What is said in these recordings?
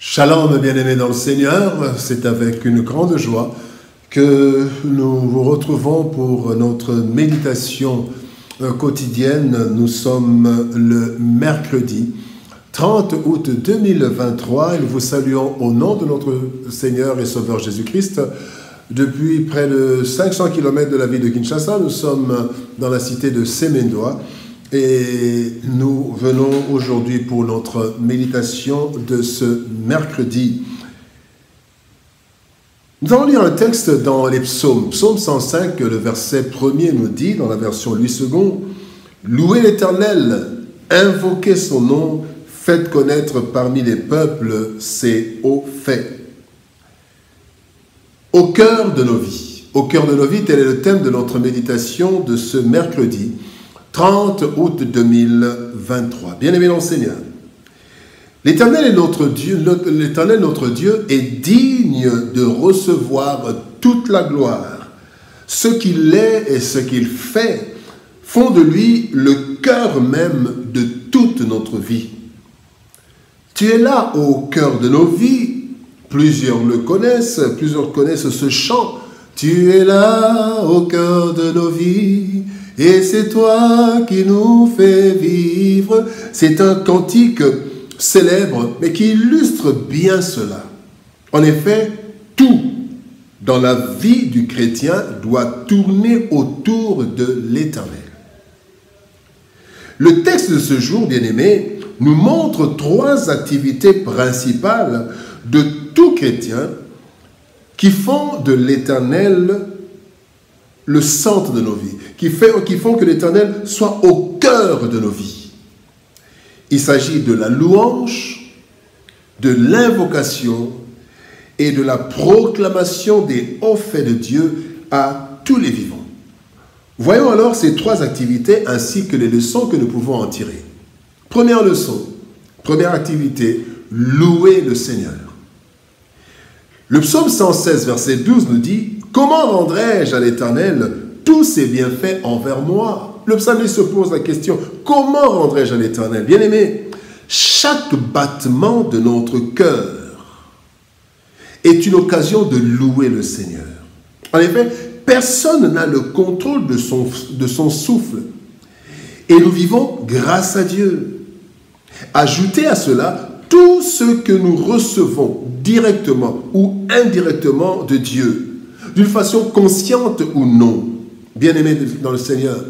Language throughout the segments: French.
Shalom, bien-aimés dans le Seigneur, c'est avec une grande joie que nous vous retrouvons pour notre méditation quotidienne. Nous sommes le mercredi 30 août 2023 et nous vous saluons au nom de notre Seigneur et Sauveur Jésus-Christ. Depuis près de 500 km de la ville de Kinshasa, nous sommes dans la cité de Semendoa. Et nous venons aujourd'hui pour notre méditation de ce mercredi. Nous allons lire un texte dans les psaumes. Psaume 105, le verset 1er nous dit, dans la version Louis II, « Louez l'Éternel, invoquez son nom, faites connaître parmi les peuples ses hauts faits. » Au cœur de nos vies. Au cœur de nos vies, tel est le thème de notre méditation de ce mercredi. 30 août 2023. Bien-aimés dans le Seigneur, l'Éternel est notre Dieu, l'Éternel notre Dieu est digne de recevoir toute la gloire. Ce qu'il est et ce qu'il fait font de lui le cœur même de toute notre vie. Tu es là au cœur de nos vies, plusieurs le connaissent, plusieurs connaissent ce chant. Tu es là au cœur de nos vies. Et c'est toi qui nous fais vivre. C'est un cantique célèbre, mais qui illustre bien cela. En effet, tout dans la vie du chrétien doit tourner autour de l'Éternel. Le texte de ce jour, bien-aimé, nous montre trois activités principales de tout chrétien qui font de l'Éternel le centre de nos vies, qui font que l'Éternel soit au cœur de nos vies. Il s'agit de la louange, de l'invocation et de la proclamation des hauts faits de Dieu à tous les vivants. Voyons alors ces trois activités ainsi que les leçons que nous pouvons en tirer. Première leçon, première activité, louer le Seigneur. Le psaume 116, verset 12 nous dit « Comment rendrai-je à l'Éternel tous ses bienfaits envers moi ?» Le psalmiste se pose la question « Comment rendrai-je à l'Éternel » Bien-aimé, chaque battement de notre cœur est une occasion de louer le Seigneur. En effet, personne n'a le contrôle de son souffle. Et nous vivons grâce à Dieu. Ajoutez à cela tout ce que nous recevons directement ou indirectement de Dieu, d'une façon consciente ou non. Bien-aimés dans le Seigneur,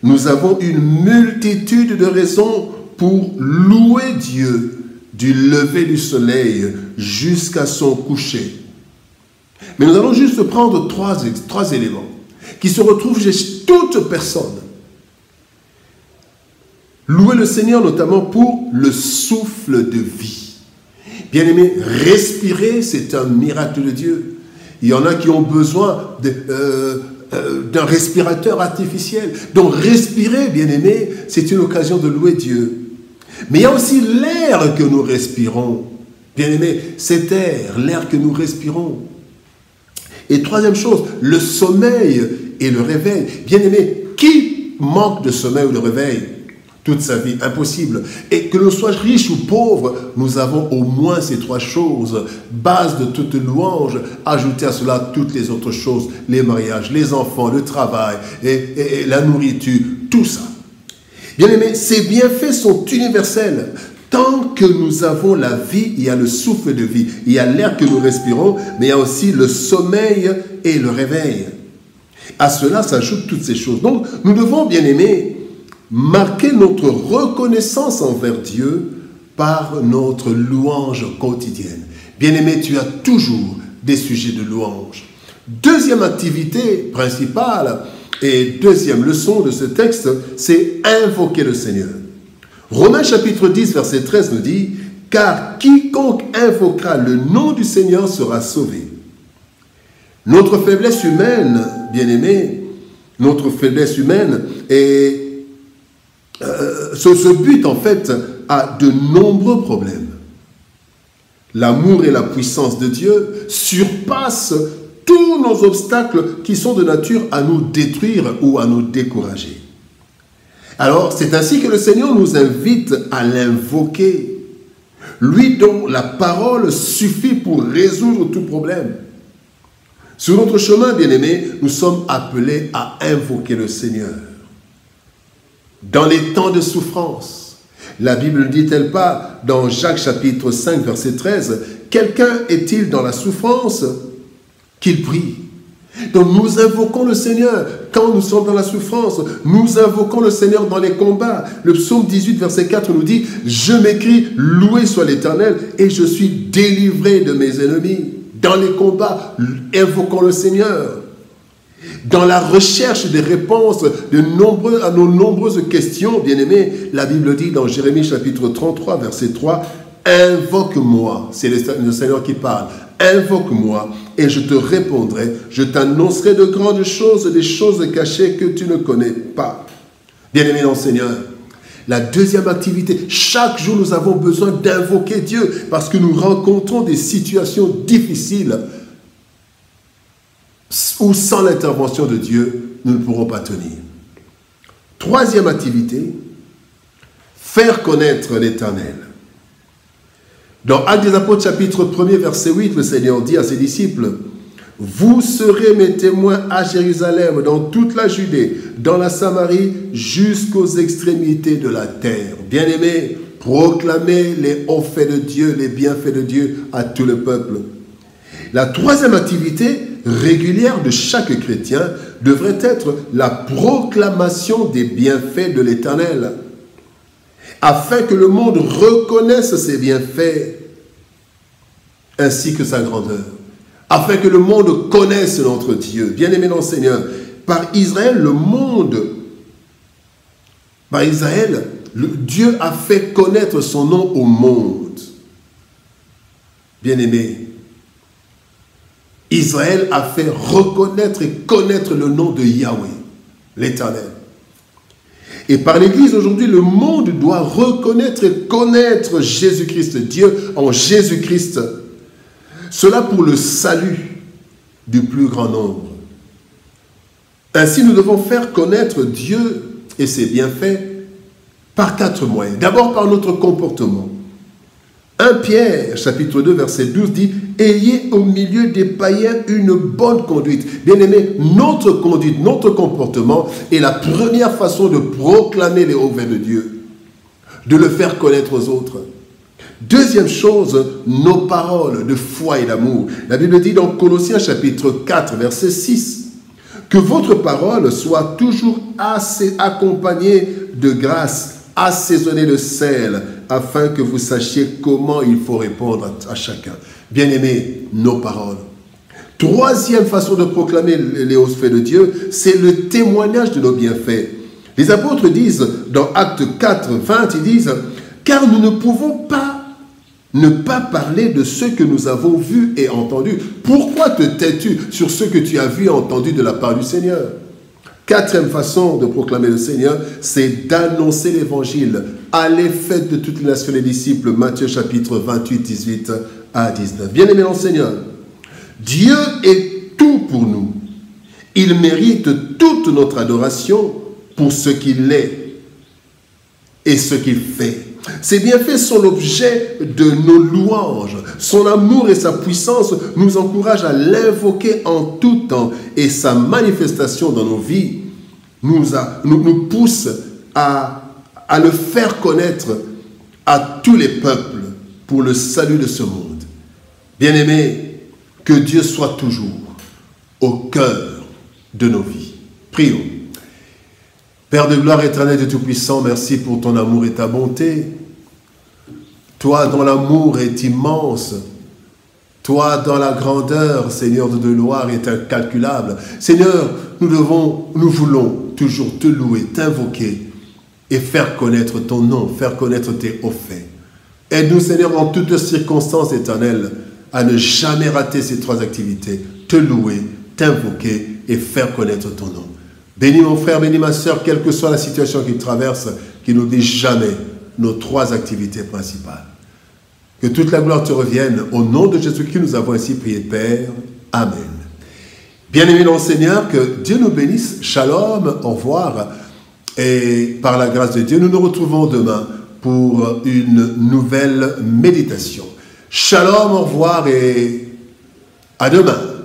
nous avons une multitude de raisons pour louer Dieu du lever du soleil jusqu'à son coucher. Mais nous allons juste prendre trois éléments qui se retrouvent chez toute personne. Louer le Seigneur notamment pour le souffle de vie. Bien-aimés, respirer, c'est un miracle de Dieu. Il y en a qui ont besoin d'un respirateur artificiel. Donc respirer, bien-aimés, c'est une occasion de louer Dieu. Mais il y a aussi l'air que nous respirons. Bien-aimés, cet air, l'air que nous respirons. Et troisième chose, le sommeil et le réveil. Bien-aimés, qui manque de sommeil ou de réveil toute sa vie? Impossible. Et que l'on soit riche ou pauvre, nous avons au moins ces trois choses, base de toute louange, ajoutez à cela toutes les autres choses, les mariages, les enfants, le travail, et la nourriture, tout ça. Bien aimé, ces bienfaits sont universels. Tant que nous avons la vie, il y a le souffle de vie, il y a l'air que nous respirons, mais il y a aussi le sommeil et le réveil. À cela s'ajoutent toutes ces choses. Donc, nous devons, bien aimés, marquer notre reconnaissance envers Dieu par notre louange quotidienne. Bien-aimé, tu as toujours des sujets de louange. Deuxième activité principale et deuxième leçon de ce texte, c'est invoquer le Seigneur. Romains chapitre 10, verset 13 nous dit « Car quiconque invoquera le nom du Seigneur sera sauvé. » Notre faiblesse humaine, bien-aimé, notre faiblesse humaine se bute en fait à de nombreux problèmes. L'amour et la puissance de Dieu surpassent tous nos obstacles qui sont de nature à nous détruire ou à nous décourager. Alors, c'est ainsi que le Seigneur nous invite à l'invoquer. lui dont la parole suffit pour résoudre tout problème. Sur notre chemin, bien-aimés, nous sommes appelés à invoquer le Seigneur. Dans les temps de souffrance, la Bible ne dit-elle pas dans Jacques chapitre 5, verset 13, « Quelqu'un est-il dans la souffrance qu'il prie ?» Donc nous invoquons le Seigneur quand nous sommes dans la souffrance. Nous invoquons le Seigneur dans les combats. Le psaume 18, verset 4 nous dit « Je m'écris, loué soit l'Éternel, et je suis délivré de mes ennemis. » Dans les combats, invoquons le Seigneur. Dans la recherche des réponses à nos nombreuses questions, bien-aimés, la Bible dit dans Jérémie chapitre 33, verset 3, « Invoque-moi » c'est le Seigneur qui parle. « Invoque-moi et je te répondrai. Je t'annoncerai de grandes choses, des choses cachées que tu ne connais pas. » Bien-aimés dans le Seigneur, la deuxième activité, chaque jour nous avons besoin d'invoquer Dieu parce que nous rencontrons des situations difficiles où sans l'intervention de Dieu, nous ne pourrons pas tenir. Troisième activité, faire connaître l'Éternel. Dans Actes des Apôtres, chapitre 1er, verset 8, le Seigneur dit à ses disciples, « Vous serez mes témoins à Jérusalem, dans toute la Judée, dans la Samarie, jusqu'aux extrémités de la terre. » Bien-aimés, proclamez les hauts faits de Dieu, les bienfaits de Dieu à tout le peuple. La troisième activité régulière de chaque chrétien devrait être la proclamation des bienfaits de l'Éternel, afin que le monde reconnaisse ses bienfaits ainsi que sa grandeur, afin que le monde connaisse notre Dieu. Bien-aimé dans le Seigneur, par Israël, Dieu a fait connaître son nom au monde. Bien-aimé, Israël a fait reconnaître et connaître le nom de Yahweh, l'Éternel. Et par l'Église aujourd'hui, le monde doit reconnaître et connaître Jésus-Christ, Dieu en Jésus-Christ. Cela pour le salut du plus grand nombre. Ainsi, nous devons faire connaître Dieu et ses bienfaits par 4 moyens. D'abord par notre comportement. 1 Pierre, chapitre 2, verset 12 dit « Ayez au milieu des païens une bonne conduite. » Bien-aimés, notre conduite, notre comportement est la première façon de proclamer les hauts faits de Dieu, de le faire connaître aux autres. Deuxième chose, nos paroles de foi et d'amour. La Bible dit dans Colossiens, chapitre 4, verset 6, « Que votre parole soit toujours assez accompagnée de grâce, assaisonnée de sel, afin que vous sachiez comment il faut répondre à chacun. » Bien-aimés, nos paroles. Troisième façon de proclamer les hauts faits de Dieu, c'est le témoignage de nos bienfaits. Les apôtres disent, dans Actes 4, 20, ils disent, « Car nous ne pouvons pas ne pas parler de ce que nous avons vu et entendu. » Pourquoi te tais-tu sur ce que tu as vu et entendu de la part du Seigneur? Quatrième façon de proclamer le Seigneur, c'est d'annoncer l'évangile. Allez, faites de toutes les nations les disciples. Matthieu chapitre 28, 18 à 19. Bien-aimés dans le Seigneur, Dieu est tout pour nous. Il mérite toute notre adoration pour ce qu'il est et ce qu'il fait. Ses bienfaits sont l'objet de nos louanges. Son amour et sa puissance nous encouragent à l'invoquer en tout temps. Et sa manifestation dans nos vies nous pousse à le faire connaître à tous les peuples pour le salut de ce monde. Bien-aimés, que Dieu soit toujours au cœur de nos vies. Prions. Père de gloire éternelle de Tout-Puissant, merci pour ton amour et ta bonté. Toi dont l'amour est immense, toi dont la grandeur, Seigneur de gloire, est incalculable. Seigneur, nous voulons toujours te louer, t'invoquer et faire connaître ton nom, faire connaître tes hauts faits. Aide-nous, Seigneur, en toutes circonstances éternelles, à ne jamais rater ces 3 activités, te louer, t'invoquer et faire connaître ton nom. Bénis mon frère, bénis ma soeur, quelle que soit la situation qu'il traverse, qu'il n'oublie jamais nos 3 activités principales. Que toute la gloire te revienne. Au nom de Jésus-Christ, nous avons ainsi prié, Père. Amen. Bien-aimés dans le Seigneur, que Dieu nous bénisse. Shalom, au revoir. Et par la grâce de Dieu, nous nous retrouvons demain pour une nouvelle méditation. Shalom, au revoir et à demain.